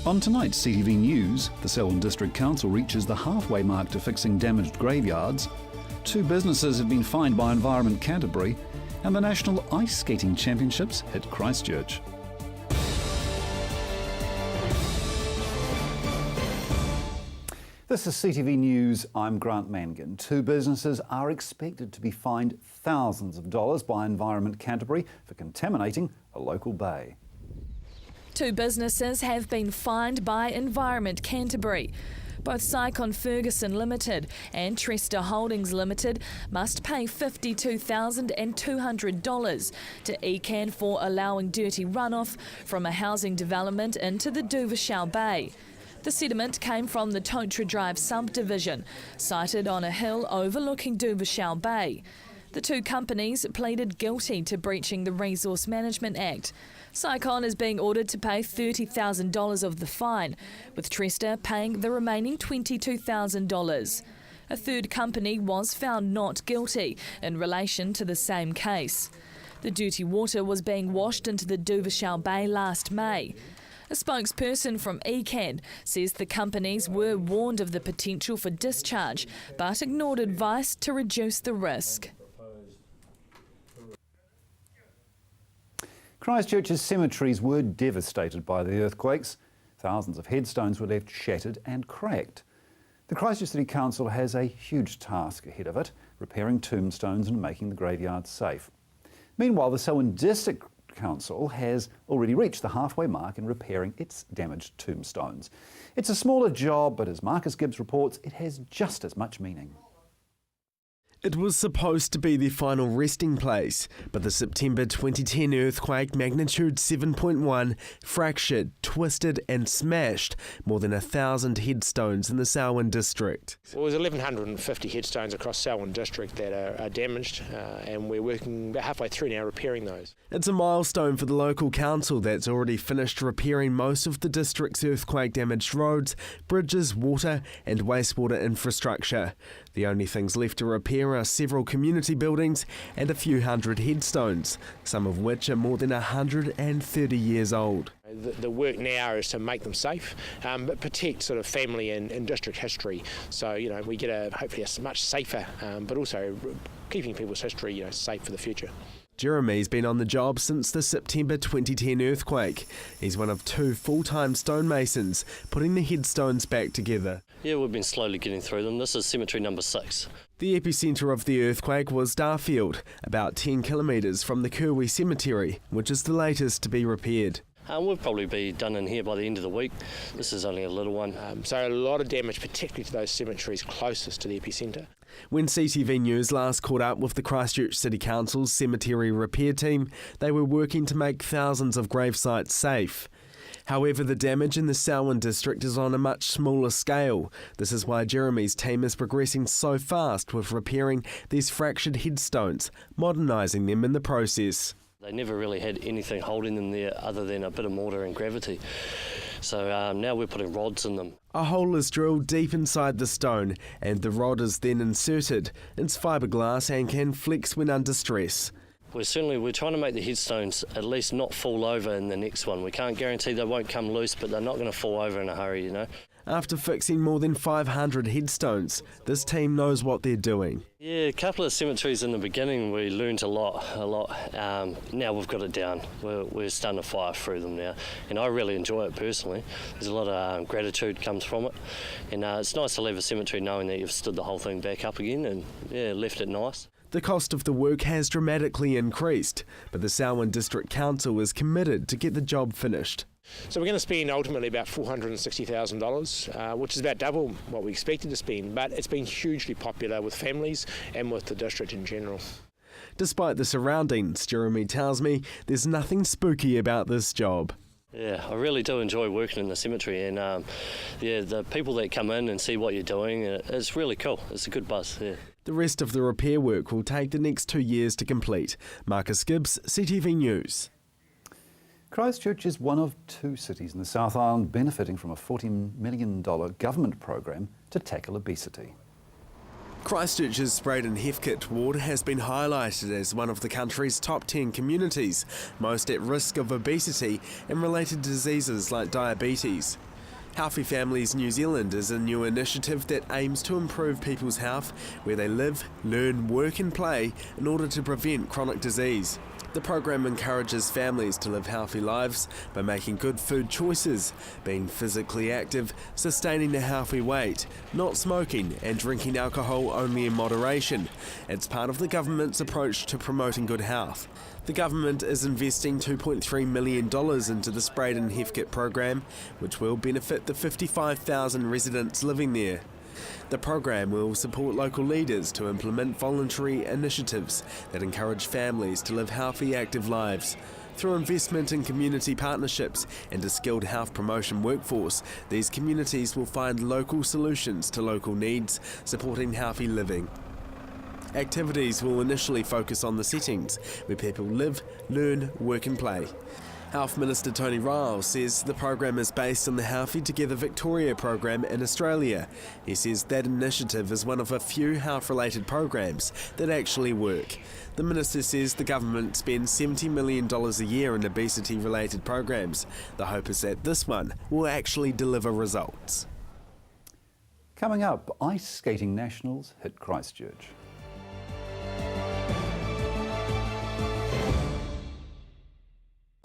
On tonight's CTV News, the Selwyn District Council reaches the halfway mark to fixing damaged graveyards, 2 businesses have been fined by Environment Canterbury, and the National Ice Skating Championships hit Christchurch. This is CTV News, I'm Grant Mangan. 2 businesses are expected to be fined thousands of dollars by Environment Canterbury for contaminating a local bay. 2 businesses have been fined by Environment Canterbury. Both Sycon Ferguson Limited and Tresta Holdings Limited must pay $52,200 to ECAN for allowing dirty runoff from a housing development into the Duvashau Bay. The sediment came from the Totra Drive subdivision, sited on a hill overlooking Duvashau Bay. The 2 companies pleaded guilty to breaching the Resource Management Act. Sycon is being ordered to pay $30,000 of the fine, with Tresta paying the remaining $22,000. A third company was found not guilty in relation to the same case. The dirty water was being washed into the Duvashau Bay last May. A spokesperson from ECAN says the companies were warned of the potential for discharge, but ignored advice to reduce the risk. Christchurch's cemeteries were devastated by the earthquakes. Thousands of headstones were left shattered and cracked. The Christchurch City Council has a huge task ahead of it, repairing tombstones and making the graveyards safe. Meanwhile, the Selwyn District Council has already reached the halfway mark in repairing its damaged tombstones. It's a smaller job, but as Marcus Gibbs reports, it has just as much meaning. It was supposed to be their final resting place, but the September 2010 earthquake, magnitude 7.1, fractured, twisted and smashed more than 1,000 headstones in the Selwyn district. Well, there's 1,150 headstones across Selwyn district that are damaged, and we're working about halfway through now repairing those. It's a milestone for the local council that's already finished repairing most of the district's earthquake-damaged roads, bridges, water and wastewater infrastructure. The only things left to repair are several community buildings and a few hundred headstones, some of which are more than 130 years old. The work now is to make them safe, but protect sort of family and district history. So, we get hopefully a much safer, but also keeping people's history, safe for the future. Jeremy's been on the job since the September 2010 earthquake. He's one of 2 full-time stonemasons putting the headstones back together. Yeah, we've been slowly getting through them. This is cemetery number 6. The epicentre of the earthquake was Darfield, about 10 kilometres from the Kirwi Cemetery, which is the latest to be repaired. We'll probably be done in here by the end of the week. This is only a little one. So a lot of damage, particularly to those cemeteries closest to the epicentre. When CTV News last caught up with the Christchurch City Council's cemetery repair team, they were working to make thousands of gravesites safe. However, the damage in the Selwyn district is on a much smaller scale. This is why Jeremy's team is progressing so fast with repairing these fractured headstones, modernising them in the process. They never really had anything holding them there other than a bit of mortar and gravity. So now we're putting rods in them. A hole is drilled deep inside the stone and the rod is then inserted. It's fiberglass and can flex when under stress. We're trying to make the headstones at least not fall over in the next one. We can't guarantee they won't come loose, but they're not going to fall over in a hurry, After fixing more than 500 headstones, this team knows what they're doing. Yeah, a couple of cemeteries in the beginning we learned a lot. Now we've got it down. We're starting to fire through them now, and I really enjoy it personally. There's a lot of gratitude comes from it, and it's nice to leave a cemetery knowing that you've stood the whole thing back up again and left it nice. The cost of the work has dramatically increased, but the Selwyn District Council is committed to get the job finished. So we're going to spend ultimately about $460,000, which is about double what we expected to spend, but it's been hugely popular with families and with the district in general. Despite the surroundings, Jeremy tells me there's nothing spooky about this job. Yeah, I really do enjoy working in the cemetery, and the people that come in and see what you're doing, it's really cool. It's a good buzz. Yeah. The rest of the repair work will take the next 2 years to complete. Marcus Gibbs, CTV News. Christchurch is one of 2 cities in the South Island benefiting from a $40 million government program to tackle obesity. Christchurch's Braden Heathcote ward has been highlighted as one of the country's top 10 communities most at risk of obesity and related diseases like diabetes. Healthy Families New Zealand is a new initiative that aims to improve people's health where they live, learn, work and play in order to prevent chronic disease. The program encourages families to live healthy lives by making good food choices, being physically active, sustaining a healthy weight, not smoking and drinking alcohol only in moderation. It's part of the government's approach to promoting good health. The government is investing $2.3 million into the Spraydon Hefkit program, which will benefit the 55,000 residents living there. The program will support local leaders to implement voluntary initiatives that encourage families to live healthy, active lives. Through investment in community partnerships and a skilled health promotion workforce, these communities will find local solutions to local needs, supporting healthy living. Activities will initially focus on the settings where people live, learn, work and play. Health Minister Tony Ryall says the program is based on the Healthy Together Victoria program in Australia. He says that initiative is one of a few health-related programs that actually work. The minister says the government spends $70 million a year in obesity-related programs. The hope is that this one will actually deliver results. Coming up, ice skating nationals hit Christchurch.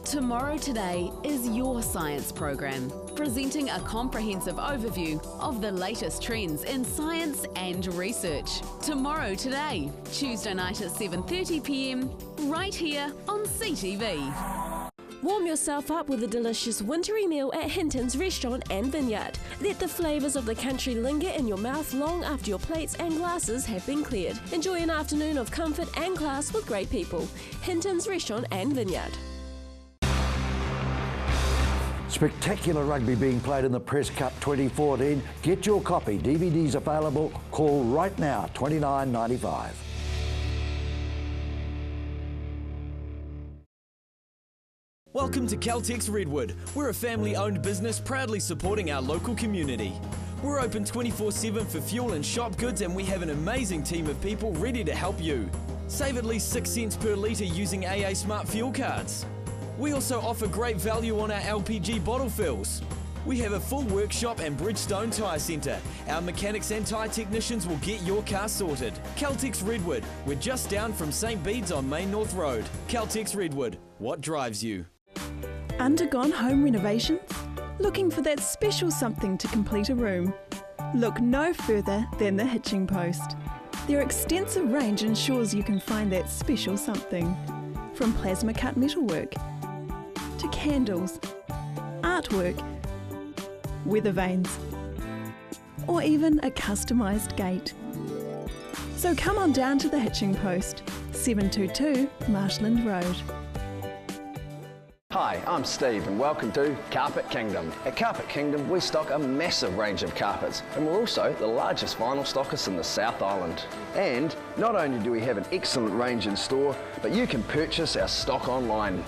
Tomorrow Today is your science program, presenting a comprehensive overview of the latest trends in science and research. Tomorrow Today, Tuesday night at 7:30 p.m, right here on CTV. Warm yourself up with a delicious wintry meal at Hinton's Restaurant and Vineyard. Let the flavours of the country linger in your mouth long after your plates and glasses have been cleared. Enjoy an afternoon of comfort and class with great people. Hinton's Restaurant and Vineyard. Spectacular rugby being played in the Press Cup 2014. Get your copy. DVDs available. Call right now, $29.95. Welcome to Caltex Redwood. We're a family-owned business proudly supporting our local community. We're open 24/7 for fuel and shop goods, and we have an amazing team of people ready to help you. Save at least 6 cents per litre using AA Smart Fuel cards. We also offer great value on our LPG bottle fills. We have a full workshop and Bridgestone Tyre Centre. Our mechanics and tyre technicians will get your car sorted. Caltex Redwood, we're just down from St Bede's on Main North Road. Caltex Redwood, what drives you? Undergone home renovations? Looking for that special something to complete a room? Look no further than the Hitching Post. Their extensive range ensures you can find that special something. From plasma cut metalwork, to candles, artwork, weather vanes, or even a customised gate. So come on down to the Hitching Post, 722 Marshland Road. Hi, I'm Steve and welcome to Carpet Kingdom. At Carpet Kingdom we stock a massive range of carpets and we're also the largest vinyl stockist in the South Island. And not only do we have an excellent range in store, but you can purchase our stock online.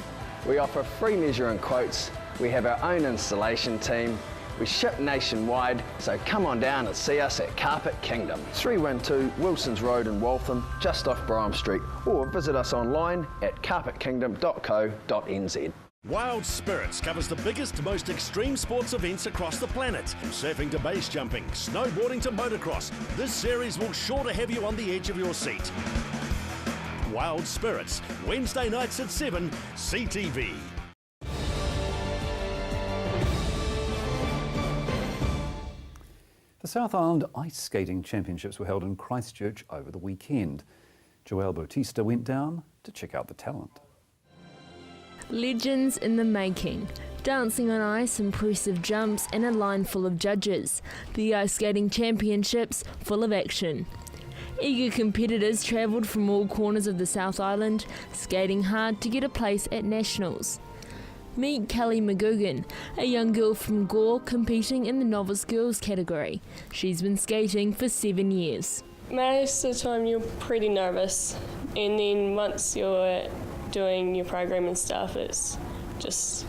We offer free measure and quotes, we have our own installation team, we ship nationwide, so come on down and see us at Carpet Kingdom. 312 Wilsons Road in Waltham, just off Brougham Street, or visit us online at carpetkingdom.co.nz. Wild Spirits covers the biggest, most extreme sports events across the planet. From surfing to base jumping, snowboarding to motocross, this series will sure to have you on the edge of your seat. Wild Spirits, Wednesday nights at 7, CTV. The South Island Ice Skating Championships were held in Christchurch over the weekend. Joelle Bautista went down to check out the talent. Legends in the making. Dancing on ice, impressive jumps and a line full of judges. The Ice Skating Championships full of action. Eager competitors travelled from all corners of the South Island, skating hard to get a place at Nationals. Meet Kelly McGugan, a young girl from Gore competing in the novice girls category. She's been skating for 7 years. Most of the time you're pretty nervous, and then once you're doing your program and stuff, it's just,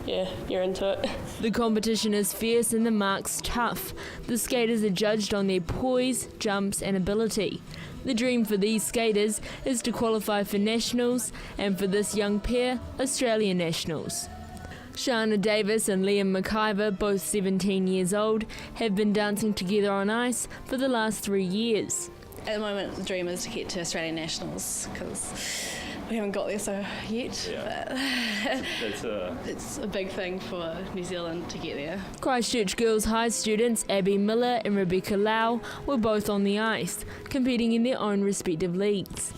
yeah, you're into it. The competition is fierce and the marks tough. The skaters are judged on their poise, jumps and ability. The dream for these skaters is to qualify for Nationals and for this young pair, Australian Nationals. Shana Davis and Liam McIver, both 17 years old, have been dancing together on ice for the last 3 years. At the moment, the dream is to get to Australian Nationals because we haven't got there yet. Yeah. But it's a big thing for New Zealand to get there. Christchurch Girls High students Abby Miller and Rebecca Lau were both on the ice, competing in their own respective leagues.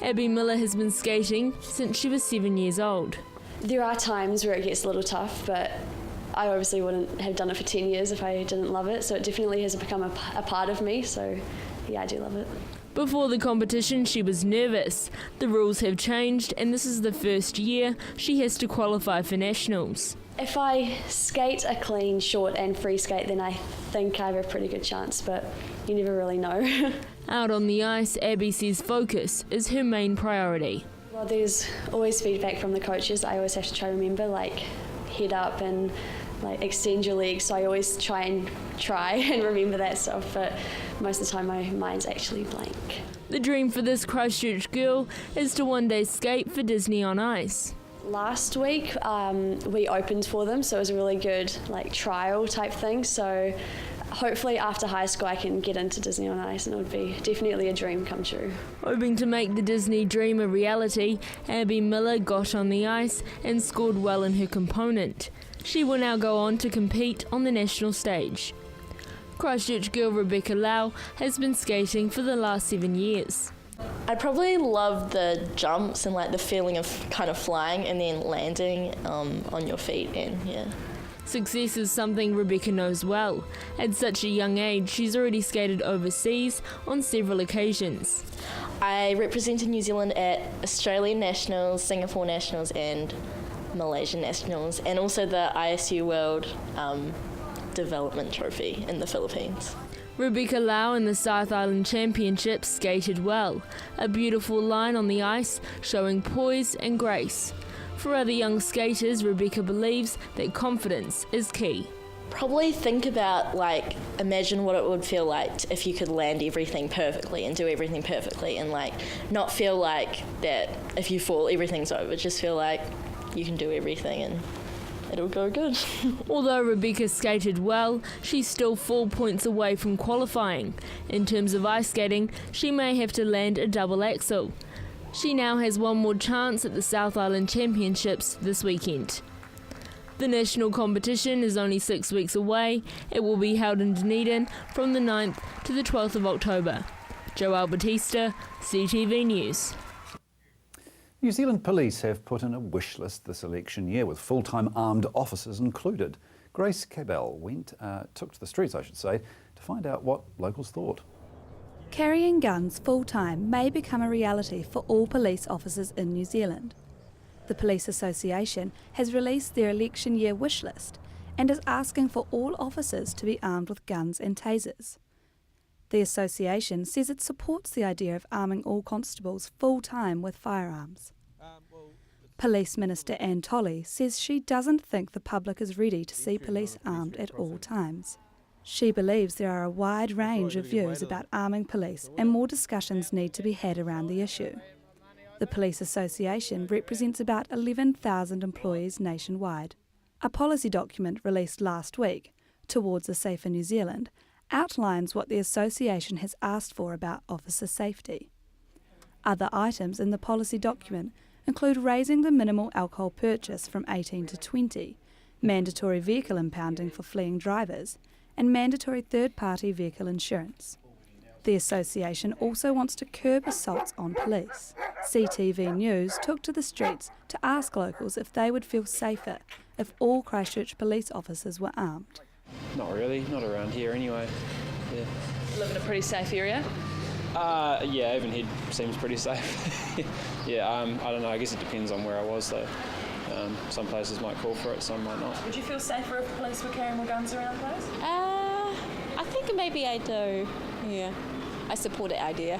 Abby Miller has been skating since she was 7 years old. There are times where it gets a little tough, but I obviously wouldn't have done it for 10 years if I didn't love it, so it definitely has become a part of me, so yeah, I do love it. Before the competition, she was nervous. The rules have changed, and this is the first year she has to qualify for nationals. If I skate a clean, short and free skate, then I think I have a pretty good chance, but you never really know. Out on the ice, Abby says focus is her main priority. Well, there's always feedback from the coaches. I always have to try to remember, like, head up and extend your legs, so I always try and remember that stuff, but most of the time my mind's actually blank. The dream for this Christchurch girl is to one day skate for Disney on ice. Last week we opened for them, so it was a really good trial type thing, so hopefully after high school I can get into Disney on ice, and it would be definitely a dream come true. Hoping to make the Disney dream a reality, Abby Miller got on the ice and scored well in her component. She will now go on to compete on the national stage. Christchurch girl Rebecca Lau has been skating for the last 7 years. I probably love the jumps and the feeling of kind of flying and then landing on your feet, and yeah. Success is something Rebecca knows well. At such a young age, she's already skated overseas on several occasions. I represented New Zealand at Australian Nationals, Singapore Nationals and Malaysian Nationals, and also the ISU World Development Trophy in the Philippines. Rebecca Lau in the South Island Championships skated well, a beautiful line on the ice showing poise and grace. For other young skaters, Rebecca believes that confidence is key. Probably think about, imagine what it would feel like if you could land everything perfectly and do everything perfectly, and not feel like that if you fall everything's over, just feel like you can do everything and it'll go good. Although Rebecca skated well, she's still 4 points away from qualifying. In terms of ice skating, she may have to land a double axel. She now has one more chance at the South Island Championships this weekend. The national competition is only 6 weeks away. It will be held in Dunedin from the 9th to the 12th of October. Joelle Batista, CTV News. New Zealand Police have put in a wish list this election year with full-time armed officers included. Grace Cabell took to the streets, to find out what locals thought. Carrying guns full-time may become a reality for all police officers in New Zealand. The Police Association has released their election year wish list and is asking for all officers to be armed with guns and tasers. The association says it supports the idea of arming all constables full-time with firearms. Police Minister Anne Tolley says she doesn't think the public is ready to see police armed at all times. She believes there are a wide range of views about arming police, and more discussions need to be had around the issue. The Police Association represents about 11,000 employees nationwide. A policy document released last week, Towards a Safer New Zealand, outlines what the association has asked for about officer safety. Other items in the policy document include raising the minimal alcohol purchase from 18 to 20, mandatory vehicle impounding for fleeing drivers, and mandatory third-party vehicle insurance. The association also wants to curb assaults on police. CTV News took to the streets to ask locals if they would feel safer if all Christchurch police officers were armed. Not really, not around here anyway. Yeah. Live in a pretty safe area? Yeah, Avonhead seems pretty safe. Yeah, I don't know, I guess it depends on where I was though. Some places might call for it, some might not. Would you feel safer if police were carrying more guns around the place? I think maybe I do, yeah. I support the idea.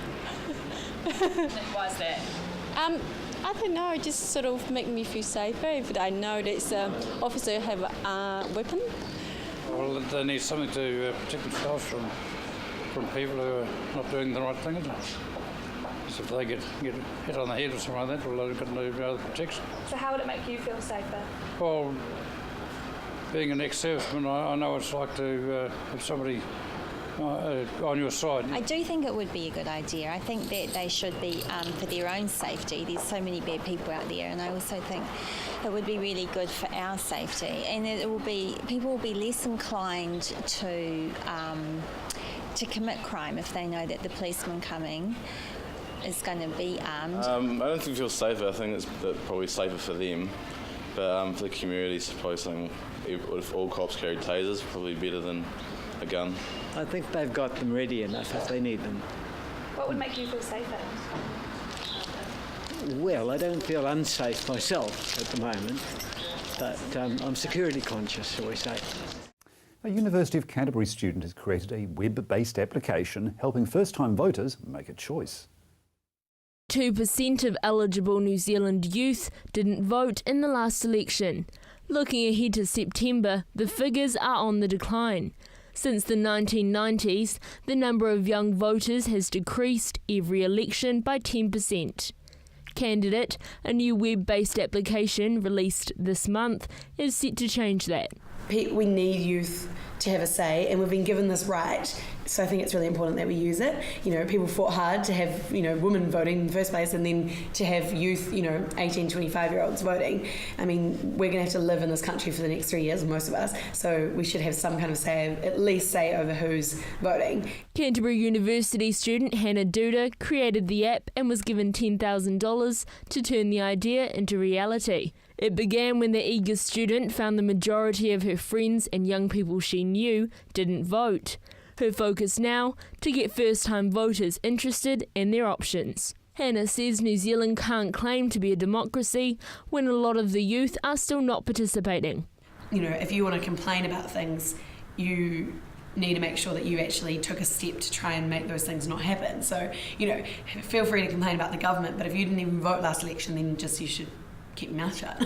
Why is that? I don't know, it just sort of make me feel safer if I know that officer have a weapon. Well, they need something to protect themselves from people who are not doing the right thing. So if they get hit on the head or something like that, well, they've got no other protection. So how would it make you feel safer? Well, being an ex-serviceman, I know what it's like to have somebody on your side. I do think it would be a good idea. I think that they should be for their own safety. There's so many bad people out there, and I also think it would be really good for our safety. And people will be less inclined to commit crime if they know that the policeman coming is going to be armed. I don't think it feels safer. I think it's probably safer for them. But for the community, it's probably something, if all cops carried tasers, probably better than a gun. I think they've got them ready enough if they need them. What would make you feel safer? Well, I don't feel unsafe myself at the moment, but I'm security conscious, shall we say. A University of Canterbury student has created a web-based application helping first-time voters make a choice. 2% of eligible New Zealand youth didn't vote in the last election. Looking ahead to September, the figures are on the decline. Since the 1990s, the number of young voters has decreased every election by 10%. Candidate, a new web-based application released this month, is set to change that. We need youth to have a say, and we've been given this right, so I think it's really important that we use it. You know, people fought hard to have, women voting in the first place, and then to have youth, 18, 25-year-olds voting. I mean, we're going to have to live in this country for the next 3 years, most of us, so we should have some kind of say, at least say over who's voting. Canterbury University student Hannah Duda created the app and was given $10,000 to turn the idea into reality. It began when the eager student found the majority of her friends and young people she knew didn't vote. Her focus now, to get first-time voters interested in their options. Hannah says New Zealand can't claim to be a democracy when a lot of the youth are still not participating. If you want to complain about things, you need to make sure that you actually took a step to try and make those things not happen. So, feel free to complain about the government, but if you didn't even vote last election, then you should keep your mouth shut.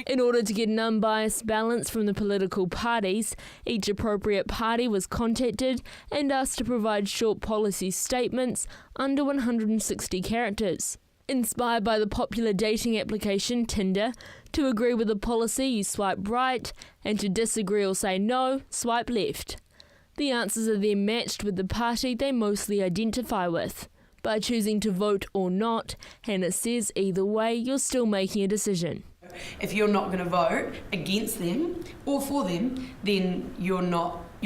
In order to get an unbiased balance from the political parties, each appropriate party was contacted and asked to provide short policy statements under 160 characters. Inspired by the popular dating application Tinder, to agree with a policy you swipe right, and to disagree or say no, swipe left. The answers are then matched with the party they mostly identify with. By choosing to vote or not, Hannah says either way you're still making a decision. If you're not going to vote against them or for them, then you're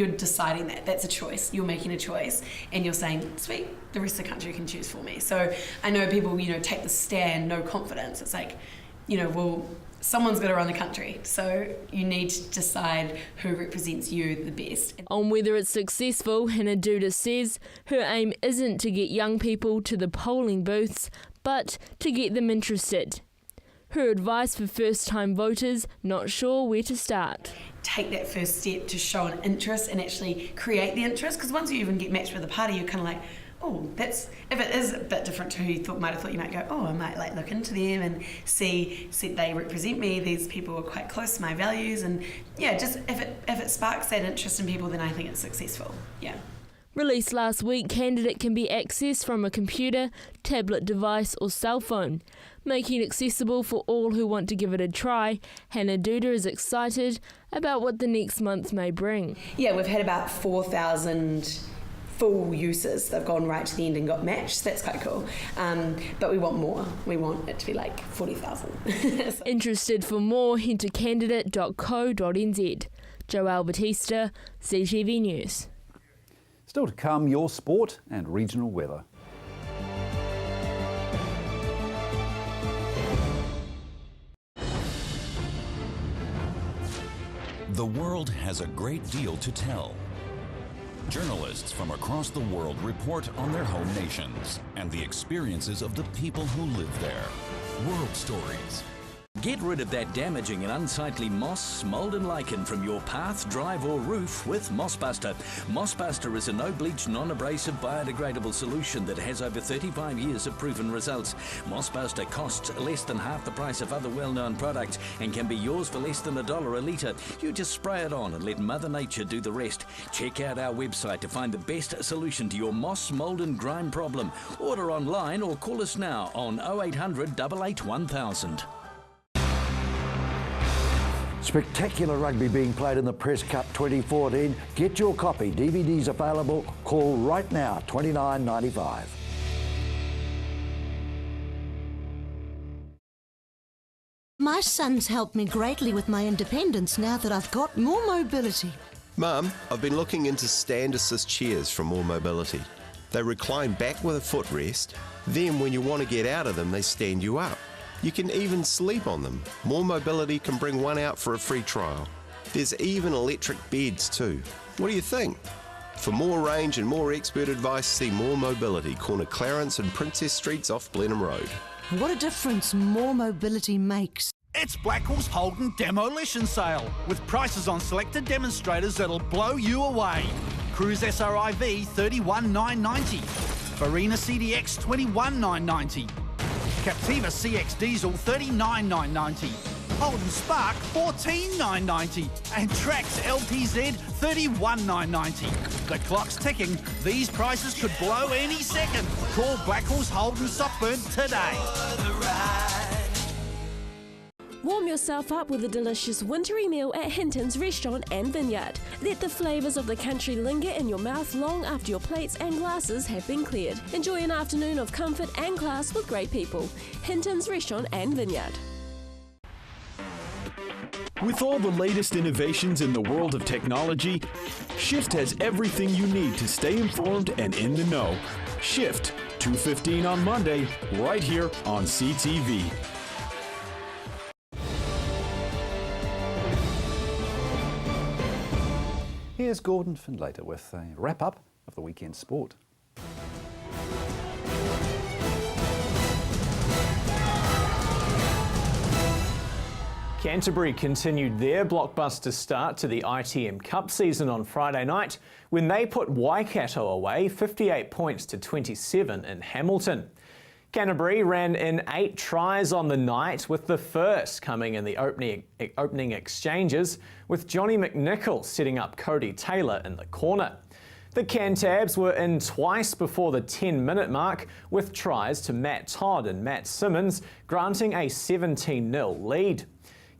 deciding that. That's a choice. You're making a choice and you're saying, sweet, the rest of the country can choose for me. So I know people, take the stand, no confidence. It's like, well, someone's got to run the country, so you need to decide who represents you the best. On whether it's successful, Hannah Duda says her aim isn't to get young people to the polling booths, but to get them interested. Her advice for first-time voters not sure where to start. Take that first step to show an interest and actually create the interest, because once you even get matched with a party, you're kind of like, oh, if it is a bit different to who you might have thought, you might go, oh, I might look into them and see they represent me. These people are quite close to my values, and just if it sparks that interest in people, then I think it's successful. Yeah. Released last week, Candidate can be accessed from a computer, tablet device or cell phone. Making it accessible for all who want to give it a try, Hannah Duda is excited about what the next month may bring. Yeah, we've had about 4,000 full users. They've gone right to the end and got matched, so that's quite cool. But we want more. We want it to be like 40,000. Interested for more, head to candidate.co.nz. Joelle Batista, CTV News. Still to come, your sport and regional weather. The world has a great deal to tell. Journalists from across the world report on their home nations and the experiences of the people who live there. World Stories. Get rid of that damaging and unsightly moss, mould and lichen from your path, drive or roof with Mossbuster. Mossbuster is a no-bleach, non-abrasive, biodegradable solution that has over 35 years of proven results. Mossbuster costs less than half the price of other well-known products and can be yours for less than $1 a litre. You just spray it on and let Mother Nature do the rest. Check out our website to find the best solution to your moss, mould and grime problem. Order online or call us now on 0800 88 1000. Spectacular rugby being played in the Press Cup 2014. Get your copy. DVDs available. Call right now, $29.95. My son's helped me greatly with my independence now that I've got more mobility. Mum, I've been looking into stand assist chairs from More Mobility. They recline back with a footrest. Then when you want to get out of them, they stand you up. You can even sleep on them. More Mobility can bring one out for a free trial. There's even electric beds too. What do you think? For more range and more expert advice, see More Mobility, corner Clarence and Princess Streets off Blenheim Road. What a difference More Mobility makes. It's Blackwell's Holden Demolition Sale, with prices on selected demonstrators that'll blow you away. Cruise SRIV $31,990, Farina CDX $21,990, Captiva CX Diesel $39,990, Holden Spark $14,990, and Trax LTZ $31,990. The clock's ticking. These prices could blow any second. Call Blackwell's Holden Softburn today. Warm yourself up with a delicious wintry meal at Hinton's Restaurant and Vineyard. Let the flavours of the country linger in your mouth long after your plates and glasses have been cleared. Enjoy an afternoon of comfort and class with great people. Hinton's Restaurant and Vineyard. With all the latest innovations in the world of technology, Shift has everything you need to stay informed and in the know. Shift, 2:15 on Monday, right here on CTV. Here's Gordon Findlater with a wrap-up of the weekend sport. Canterbury continued their blockbuster start to the ITM Cup season on Friday night when they put Waikato away 58 points to 27 in Hamilton. Canterbury ran in 8 tries on the night, with the first coming in the opening exchanges, with Johnny McNichol setting up Cody Taylor in the corner. The Cantabs were in twice before the 10-minute mark, with tries to Matt Todd and Matt Simmons, granting a 17-0 lead.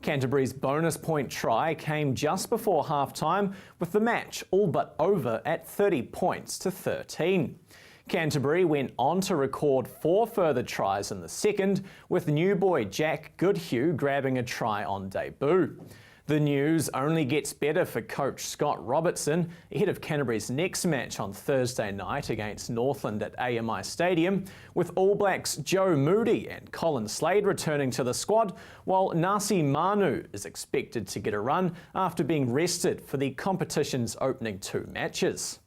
Canterbury's bonus point try came just before half-time, with the match all but over at 30 points to 13. Canterbury went on to record 4 further tries in the second, with new boy Jack Goodhue grabbing a try on debut. The news only gets better for coach Scott Robertson ahead of Canterbury's next match on Thursday night against Northland at AMI Stadium, with All Blacks Joe Moody and Colin Slade returning to the squad, while Nasi Manu is expected to get a run after being rested for the competition's opening 2 matches.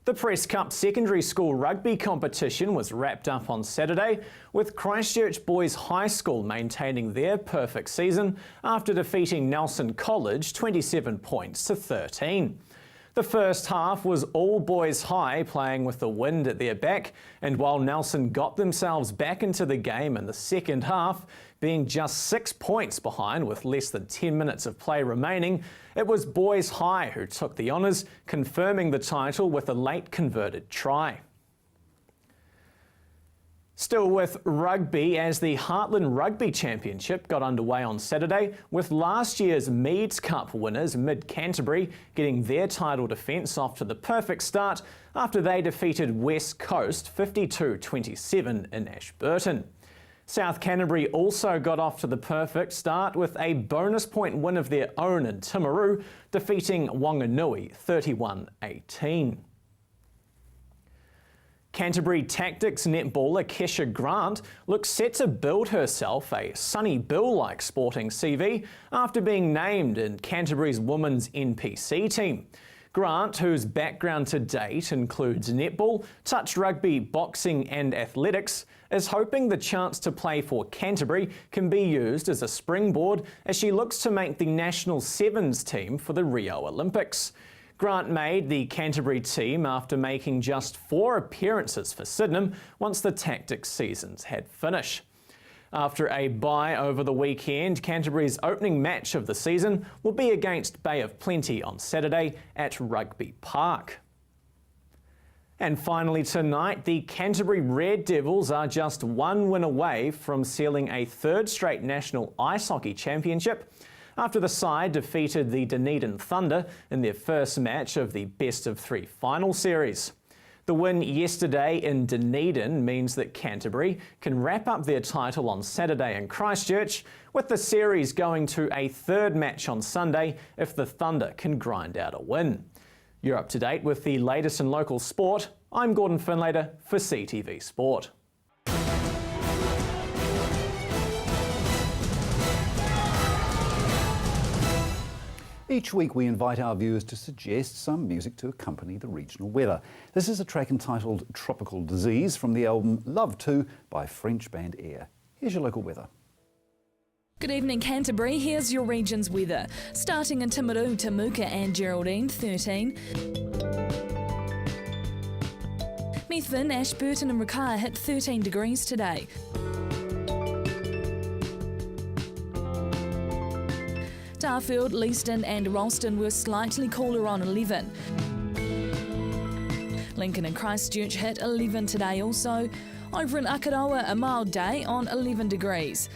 The Press Cup Secondary School Rugby competition was wrapped up on Saturday, with Christchurch Boys High School maintaining their perfect season after defeating Nelson College 27 points to 13. The first half was all Boys High playing with the wind at their back, and while Nelson got themselves back into the game in the second half, being just 6 points behind with less than 10 minutes of play remaining, it was Boys High who took the honours, confirming the title with a late converted try. Still with rugby, as the Heartland Rugby Championship got underway on Saturday, with last year's Meads Cup winners Mid Canterbury getting their title defence off to the perfect start after they defeated West Coast 52-27 in Ashburton. South Canterbury also got off to the perfect start with a bonus point win of their own in Timaru, defeating Wanganui 31-18. Canterbury Tactics netballer Kesha Grant looks set to build herself a Sonny Bill-like sporting CV after being named in Canterbury's women's NPC team. Grant, whose background to date includes netball, touch rugby, boxing and athletics, is hoping the chance to play for Canterbury can be used as a springboard as she looks to make the national sevens team for the Rio Olympics. Grant made the Canterbury team after making just 4 appearances for Sydenham once the Tactics seasons had finished. After a bye over the weekend, Canterbury's opening match of the season will be against Bay of Plenty on Saturday at Rugby Park. And finally tonight, the Canterbury Red Devils are just 1 win away from sealing a 3rd straight National Ice Hockey Championship after the side defeated the Dunedin Thunder in their first match of the best-of-3 final series. The win yesterday in Dunedin means that Canterbury can wrap up their title on Saturday in Christchurch, with the series going to a 3rd match on Sunday if the Thunder can grind out a win. You're up to date with the latest in local sport. I'm Gordon Finlater for CTV Sport. Each week we invite our viewers to suggest some music to accompany the regional weather. This is a track entitled Tropical Disease from the album Love 2 by French band Air. Here's your local weather. Good evening, Canterbury. Here's your region's weather. Starting in Timaru, Temuka and Geraldine, 13. Methven, Ashburton and Rakaia hit 13 degrees today. Darfield, Leeston and Ralston were slightly cooler on 11. Lincoln and Christchurch hit 11 today also. Over in Akaroa, a mild day on 11 degrees.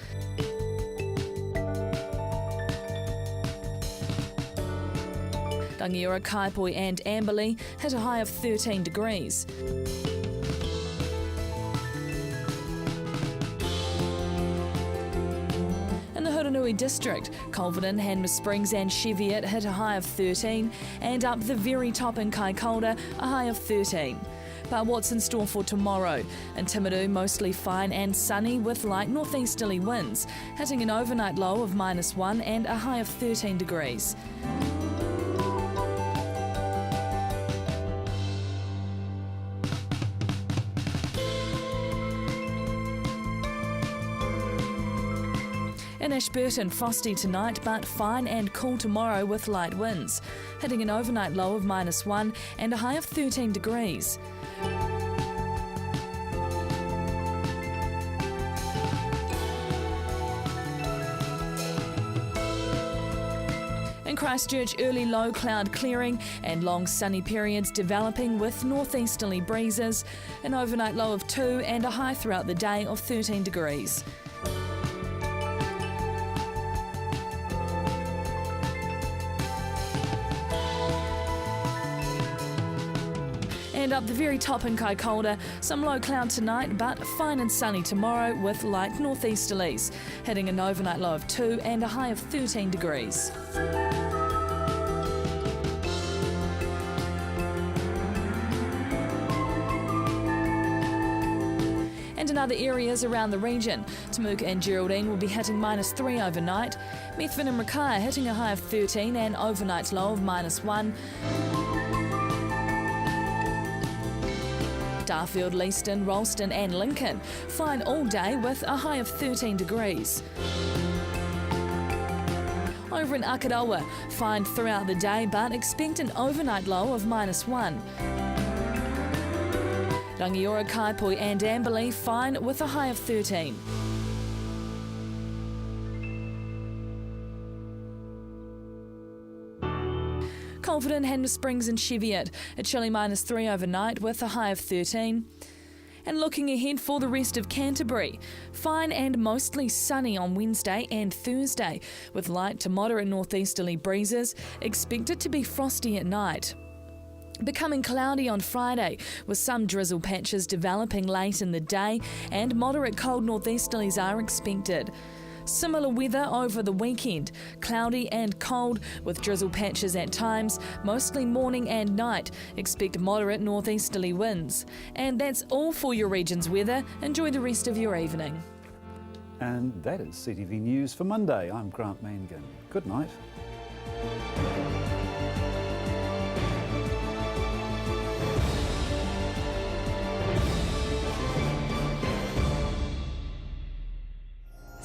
Rangiora, Kaipoi and Amberley hit a high of 13 degrees. Nui district, Culverden, Hanmer Springs and Cheviot hit a high of 13, and up the very top in Kaikoura, a high of 13. But what's in store for tomorrow? In Timaru, mostly fine and sunny with light northeasterly winds, hitting an overnight low of -1 and a high of 13 degrees. In Ashburton, frosty tonight, but fine and cool tomorrow with light winds, hitting an overnight low of -1 and a high of 13 degrees. In Christchurch, early low cloud clearing and long sunny periods developing with northeasterly breezes, an overnight low of 2 and a high throughout the day of 13 degrees. And up the very top in Kaikoura, some low cloud tonight, but fine and sunny tomorrow with light northeasterlies, hitting an overnight low of 2 and a high of 13 degrees. And in other areas around the region, Temuka and Geraldine will be hitting -3 overnight, Methven and Rakaia hitting a high of 13 and overnight low of -1. Darfield, Leeston, Ralston and Lincoln fine all day with a high of 13 degrees. Over in Akaroa, fine throughout the day but expect an overnight low of -1. Rangiora, Kaipoi and Amberley fine with a high of 13. Culverden, Hanmer Springs and Cheviot, a chilly -3 overnight with a high of 13. And looking ahead for the rest of Canterbury, fine and mostly sunny on Wednesday and Thursday, with light to moderate northeasterly breezes, expected to be frosty at night. Becoming cloudy on Friday, with some drizzle patches developing late in the day, and moderate cold northeasterlies are expected. Similar weather over the weekend, cloudy and cold with drizzle patches at times, mostly morning and night. Expect moderate northeasterly winds. And that's all for your region's weather. Enjoy the rest of your evening. And that is CTV News for Monday. I'm Grant Mangan. Good night.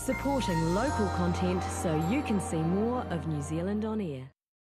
supporting local content so you can see more of New Zealand on air.